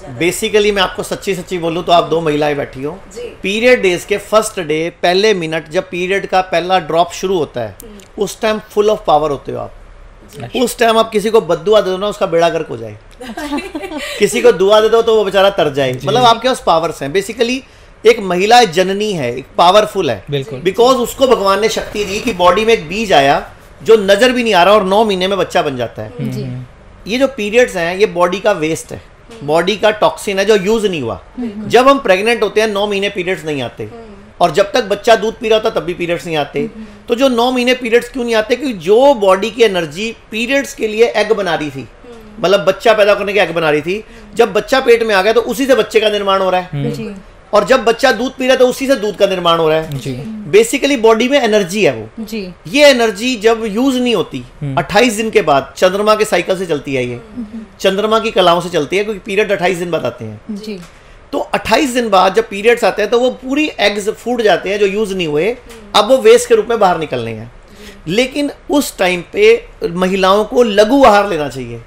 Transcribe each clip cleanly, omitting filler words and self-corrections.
जाता है? बेसिकली मैं आपको सच्ची सच्ची बोलूं तो आप 2 महिलाएं बैठी हो, पीरियड डेज के फर्स्ट डे पहले मिनट जब पीरियड का पहला ड्रॉप शुरू होता है उस टाइम फुल ऑफ पावर होते हो आप। उस टाइम आप किसी को बद्दुआ दे दो ना, उसका बेड़ा गर्क हो जाए। किसी को दुआ दे दो तो वो बेचारा तर जाए। मतलब आपके पास पावर्स हैं। बेसिकली एक महिला जननी है, एक पावरफुल है, बिकॉज उसको भगवान ने शक्ति दी कि बॉडी में एक बीज आया जो नजर भी नहीं आ रहा और 9 महीने में बच्चा बन जाता है। ये जो पीरियड्स हैं ये बॉडी का वेस्ट है, बॉडी का टॉक्सिन है जो यूज नहीं हुआ। जब हम प्रेग्नेंट होते हैं 9 महीने पीरियड्स नहीं आते, और जब तक बच्चा दूध पी रहा होता तब भी पीरियड्स नहीं आते। तो जो 9 महीने पीरियड्स क्यों नहीं आते? क्योंकि जो बॉडी की एनर्जी पीरियड्स के लिए एग बना रही थी, मतलब बच्चा पैदा करने के एग बना रही थी, जब बच्चा पेट में आ गया तो उसी से बच्चे का निर्माण हो रहा है, और जब बच्चा दूध पी रहा है तो उसी से दूध का निर्माण हो रहा है। बेसिकली बॉडी में एनर्जी है वो जी। ये एनर्जी जब यूज नहीं होती 28 दिन के बाद, चंद्रमा के साइकिल से चलती है, ये चंद्रमा की कलाओं से चलती है, क्योंकि पीरियड 28 दिन बाद आते हैं जी। तो 28 दिन बाद जब पीरियड्स आते हैं तो वो पूरी एग्स फूट जाते हैं जो यूज नहीं हुए, अब वो वेस्ट के रूप में बाहर निकलने हैं। लेकिन उस टाइम पे महिलाओं को लघु आहार लेना चाहिए,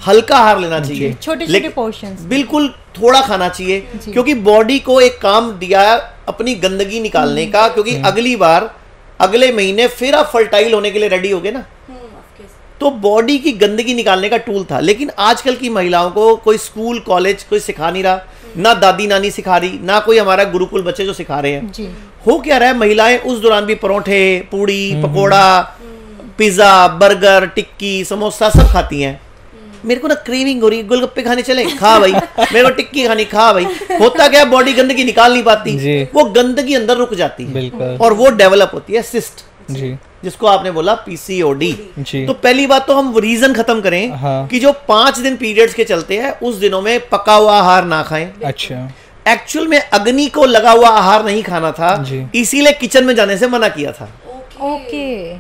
हल्का आहार लेना चाहिए, छोटे पोर्शंस, बिल्कुल थोड़ा खाना चाहिए, क्योंकि बॉडी को एक काम दिया अपनी गंदगी निकालने का, क्योंकि अगली बार अगले महीने फिर आप फर्टाइल होने के लिए रेडी होगे ना, तो बॉडी की गंदगी निकालने का टूल था। लेकिन आजकल की महिलाओं को कोई स्कूल कॉलेज कोई सिखा नहीं रहा, ना दादी नानी सिखा रही, ना कोई हमारा गुरुकुल बच्चे जो सिखा रहे हैं। हो क्या रहा है, महिलाएं उस दौरान भी परोठे, पूड़ी, पकोड़ा, पिज्जा, बर्गर, टिक्की, समोसा सब खाती हैं। मेरे को ना क्रेविंग हो रही, गोलगप्पे खाने चले, खा भाई, मेरे को टिक्की खानी, खा भाई। होता क्या, बॉडी गंदगी निकाल नहीं पाती, वो गंदगी अंदर रुक जाती है और वो डेवलप होती है सिस्ट, जिसको आपने बोला पीसीओडी। तो पहली बात तो हम रीजन खत्म करें कि जो 5 दिन पीरियड्स के चलते हैं उस दिनों में पका हुआ आहार ना खाएं। अच्छा, एक्चुअल में अग्नि को लगा हुआ आहार नहीं खाना था, इसीलिए किचन में जाने से मना किया था। ओके,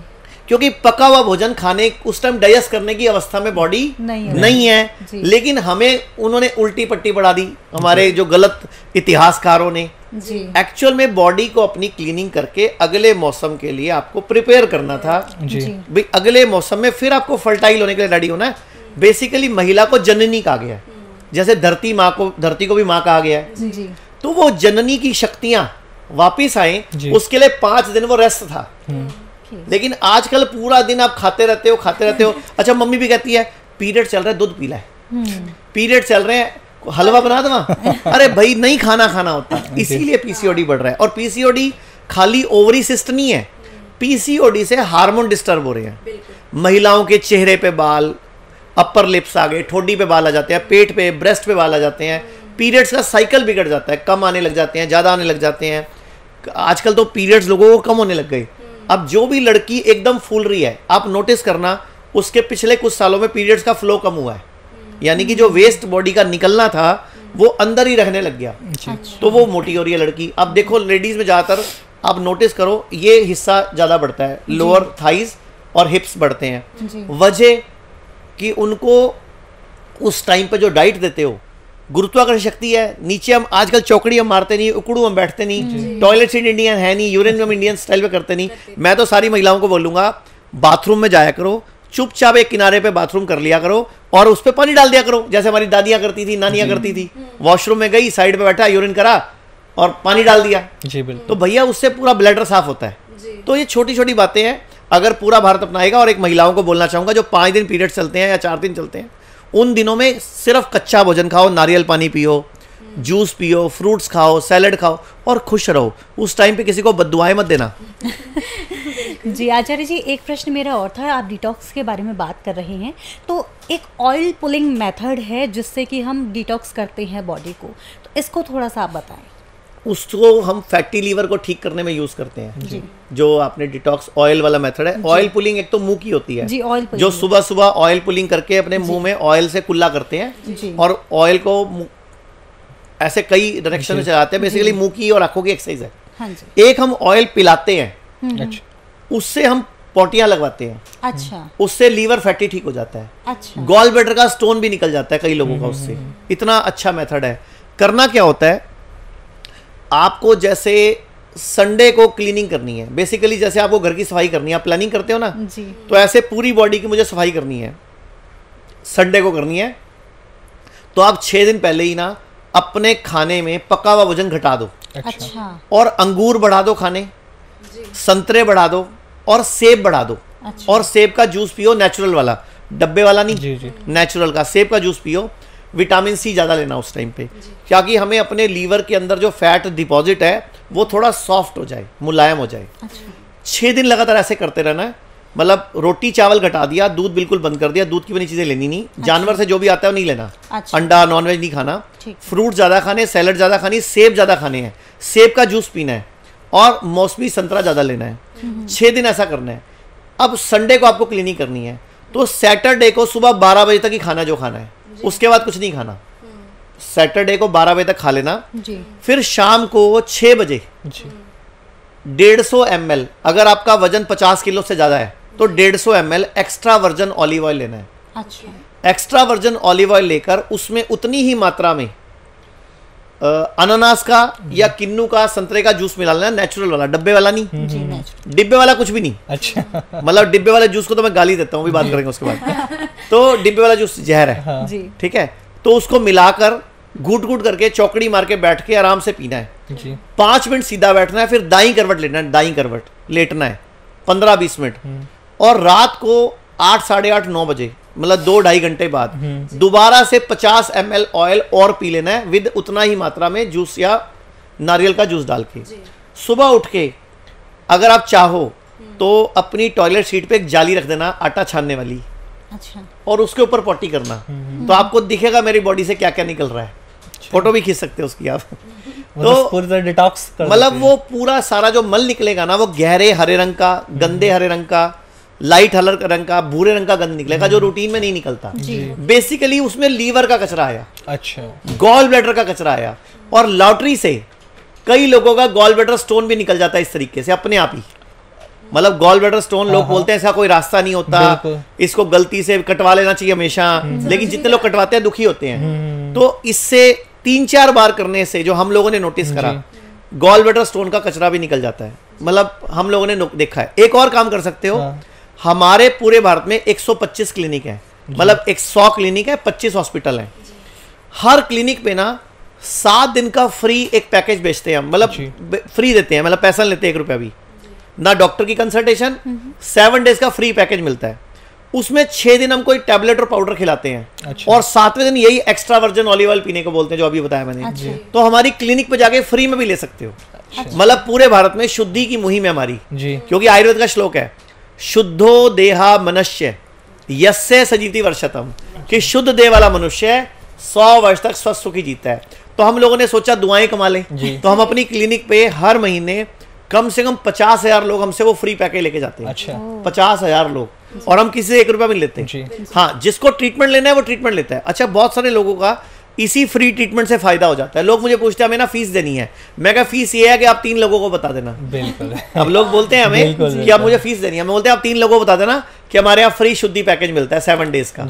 क्योंकि पका हुआ भोजन खाने उस टाइम डाइजेस्ट करने की अवस्था में बॉडी नहीं है। लेकिन हमें उन्होंने उल्टी पट्टी पढ़ा दी हमारे जो गलत इतिहासकारों ने। एक्चुअल में बॉडी को अपनी क्लीनिंग करके अगले मौसम के लिए आपको प्रिपेयर करना था जी। अगले मौसम में फिर आपको फर्टाइल होने के लिए रेडी होना है। बेसिकली महिला को जननी कहा गया, जैसे धरती को भी माँ कहा गया है। तो वो जननी की शक्तियां वापिस आए, उसके लिए 5 दिन वो रेस्ट था। लेकिन आजकल पूरा दिन आप खाते रहते हो। अच्छा, मम्मी भी कहती है पीरियड चल रहा है दूध पीला है, पीरियड चल रहे हैं हलवा बना दो। अरे भाई, नहीं खाना होता, इसीलिए पीसीओडी बढ़ रहा है। और पीसीओडी खाली ओवरी सिस्ट नहीं है, पीसीओडी से हार्मोन डिस्टर्ब हो रहे हैं। महिलाओं के चेहरे पे बाल, अपर लिप्स आ गए, ठोडी पे बाल आ जाते हैं, पेट पे, ब्रेस्ट पे बाल आ जाते हैं। पीरियड्स का साइकिल बिगड़ जाता है, कम आने लग जाते हैं, ज्यादा आने लग जाते हैं। आजकल तो पीरियड्स लोगों को कम होने लग गए। अब जो भी लड़की एकदम फूल रही है, आप नोटिस करना उसके पिछले कुछ सालों में पीरियड्स का फ्लो कम हुआ है, यानी कि जो वेस्ट बॉडी का निकलना था वो अंदर ही रहने लग गया। तो वो मोटी हो रही है लड़की। अब देखो लेडीज में ज्यादातर आप नोटिस करो ये हिस्सा ज्यादा बढ़ता है, लोअर थाइज और हिप्स बढ़ते हैं। वजह कि उनको उस टाइम पे जो डाइट देते हो, गुरुत्वाकर्षण शक्ति है, नीचे हम आजकल चौकड़ी हम मारते नहीं, उकड़ू हम बैठते नहीं, टॉयलेट सीट इंडियन है नहीं, यूरिन हम इंडियन स्टाइल पे करते नहीं। मैं तो सारी महिलाओं को बोलूंगा बाथरूम में जाया करो, चुपचाप एक किनारे पे बाथरूम कर लिया करो और उस पे पानी डाल दिया करो, जैसे हमारी दादियां करती थी, नानियां करती थी। वॉशरूम में गई, साइड पे बैठा, यूरिन करा और पानी डाल दिया जी, तो भैया उससे पूरा ब्लैडर साफ होता है। तो ये छोटी छोटी बातें हैं, अगर पूरा भारत अपनाएगा। और एक महिलाओं को बोलना चाहूंगा जो 5 दिन पीरियड चलते हैं या 4 दिन चलते हैं, उन दिनों में सिर्फ कच्चा भोजन खाओ, नारियल पानी पियो, जूस पियो, फ्रूट्स खाओ, सैलड खाओ और खुश रहो। उस टाइम पे किसी को बद्दुआएं मत देना। जी आचार्य जी, एक प्रश्न मेरा और था। आप डिटॉक्स के बारे में बात कर रहे हैं, तो एक ऑयल पुलिंग मेथड है जिससे कि हम डिटॉक्स करते हैं बॉडी को, तो इसको थोड़ा सा आप बताएं। उसको हम फैटी लीवर को ठीक करने में यूज करते हैं जी। जो आपने डिटॉक्स ऑयल वाला मेथड है। ऑयल पुलिंग एक तो मुंह की होती है जी, ऑयल जो सुबह सुबह ऑयल पुलिंग करके अपने मुंह में ऑयल से कुल्ला करते हैं और ऑयल को ऐसे कई डायरेक्शन में चलाते हैं। बेसिकली मुंह की और आंखों की एक्सरसाइज है। हाँ जी। एक हम ऑयल पिलाते हैं, उससे हम पोटियां लगवाते हैं। अच्छा, उससे लीवर फैटी ठीक हो जाता है। अच्छा, गॉल ब्लैडर का स्टोन भी निकल जाता है कई लोगों का उससे। इतना अच्छा मेथड है। करना क्या होता है, आपको जैसे संडे को क्लीनिंग करनी है, बेसिकली जैसे आपको घर की सफाई करनी है, आप प्लानिंग करते हो ना जी, तो ऐसे पूरी बॉडी की मुझे सफाई करनी है, संडे को करनी है, तो आप 6 दिन पहले ही ना अपने खाने में पका हुआ वजन घटा दो। अच्छा। और अंगूर बढ़ा दो खाने, संतरे बढ़ा दो और सेब बढ़ा दो। अच्छा। और सेब का जूस पियो, नेचुरल वाला, डब्बे वाला नहीं, नेचुरल का सेब का जूस पियो। विटामिन सी ज़्यादा लेना उस टाइम पे, क्योंकि हमें अपने लीवर के अंदर जो फैट डिपॉजिट है वो थोड़ा सॉफ्ट हो जाए, मुलायम हो जाए। अच्छा। 6 दिन लगातार ऐसे करते रहना है। मतलब रोटी चावल घटा दिया, दूध बिल्कुल बंद कर दिया, दूध की बनी चीज़ें लेनी नहीं। अच्छा। जानवर से जो भी आता है वो नहीं लेना। अच्छा। अंडा नॉनवेज नहीं खाना। फ्रूट ज़्यादा खाने, सैलड ज़्यादा खानी, सेब ज़्यादा खाने हैं, सेब का जूस पीना है और मौसमी संतरा ज़्यादा लेना है। 6 दिन ऐसा करना है। अब संडे को आपको क्लीनिंग करनी है, तो सैटरडे को सुबह 12 बजे तक ही खाना जो खाना है, उसके बाद कुछ नहीं खाना। सैटरडे को 12 बजे तक खा लेना जी। फिर शाम को 6 बजे 150 ml, अगर आपका वजन 50 किलो से ज़्यादा है तो 150 ml extra version olive oil लेना है। अच्छा। एक्स्ट्रा वर्जन ऑलिव ऑयल लेकर उसमें उतनी ही मात्रा में अनानास का या किन्नू का, संतरे का जूस मिला लेना, नेचुरल वाला, डब्बे वाला नहीं। डिब्बे वाला कुछ भी नहीं। अच्छा। मतलब डिब्बे वाले जूस को तो मैं गाली देता हूँ, भी बात करेंगे उसके बाद। तो डिब्बे वाला जूस जहर है, ठीक है। तो उसको मिलाकर घूट घूट करके चौकड़ी मार के बैठ के आराम से पीना है जी। 5 मिनट सीधा बैठना है, फिर दाई करवट लेना है, दाई करवट लेटना है 15-20 मिनट। और रात को 8, साढ़े 8, 9 बजे, मतलब 2-2.5 घंटे बाद दोबारा से 50 ml ऑयल और पी लेना है, विद उतना ही मात्रा में जूस या नारियल का जूस डाल के। सुबह उठ के अगर आप चाहो तो अपनी टॉयलेट सीट पे एक जाली रख देना आटा छानने वाली। अच्छा। और उसके ऊपर पॉटी करना, तो आपको दिखेगा मेरी बॉडी से क्या क्या निकल रहा है। फोटो भी खींच सकते हो उसकी आप। तो डिटॉक्स मतलब वो पूरा सारा जो मल निकलेगा ना, वो गहरे हरे रंग का, गंदे हरे रंग का, लाइट हरे रंग का, भूरे रंग का गंद निकलेगा, जो रूटीन में नहीं निकलता। बेसिकली उसमें लीवर का कचरा आया, अच्छा, गॉल ब्लैडर का कचरा आया, और लॉटरी से कई लोगों का गॉल ब्लैडर स्टोन भी निकल जाता है इस तरीके से अपने आप ही। मतलब गॉल ब्लैडर स्टोन लोग बोलते हैं ऐसा कोई रास्ता नहीं होता, इसको गलती से कटवा लेना चाहिए हमेशा, लेकिन जितने लोग कटवाते हैं दुखी होते हैं। तो इससे 3-4 बार करने से जो हम लोगों ने नोटिस करा, गॉल ब्लैडर स्टोन का कचरा भी निकल जाता है। मतलब हम लोगों ने देखा है। एक और काम कर सकते हो, हमारे पूरे भारत में 125 क्लिनिक है, मतलब 100 क्लिनिक है, 25 हॉस्पिटल है। हर क्लिनिक पे ना 7 दिन का फ्री एक पैकेज बेचते हैं हम, मतलब फ्री देते हैं, मतलब पैसा लेते हैं 1 रुपया भी ना, डॉक्टर की कंसल्टेशन, 7 डेज का फ्री पैकेज मिलता है। उसमें 6 दिन हम कोई टैबलेट और पाउडर खिलाते हैं। अच्छा। और 7वें दिन यही एक्स्ट्रा वर्जन ऑलिव ऑयल पीने को बोलते हैं, जो अभी बताया मैंने। अच्छा। तो हमारी क्लिनिक पे जाके फ्री में भी ले सकते हो। अच्छा। मतलब पूरे भारत में शुद्धि की मुहिम है हमारी जी। क्योंकि आयुर्वेद का श्लोक है, शुद्धो देहा मनुष्य यस्य सजीति वर्षतम, कि शुद्ध देह वाला मनुष्य 100 वर्ष तक स्वस्थ सुखी जीता है। तो हम लोगों ने सोचा दुआएं कमा लें, तो हम अपनी क्लिनिक पे हर महीने कम से कम 50,000 लोग हमसे वो फ्री पैकेज लेके जाते हैं। अच्छा। 50,000 लोग, और हम किसी से 1 रुपया भी नहीं लेते हैं। हाँ, जिसको ट्रीटमेंट लेना है वो ट्रीटमेंट लेता है। अच्छा, बहुत सारे लोगों का इसी फ्री ट्रीटमेंट से फायदा हो जाता है। लोग मुझे पूछते हैं हमें ना फीस देनी है, मैं कहा फीस ये है कि आप 3 लोगों को बता देना। बिल्कुल। अब लोग बोलते हैं हमें कि आप मुझे फीस देनी है, मैं बोलते हैं आप 3 लोगों को बता देना कि हमारे यहाँ फ्री शुद्धि पैकेज मिलता है 7 डेज का।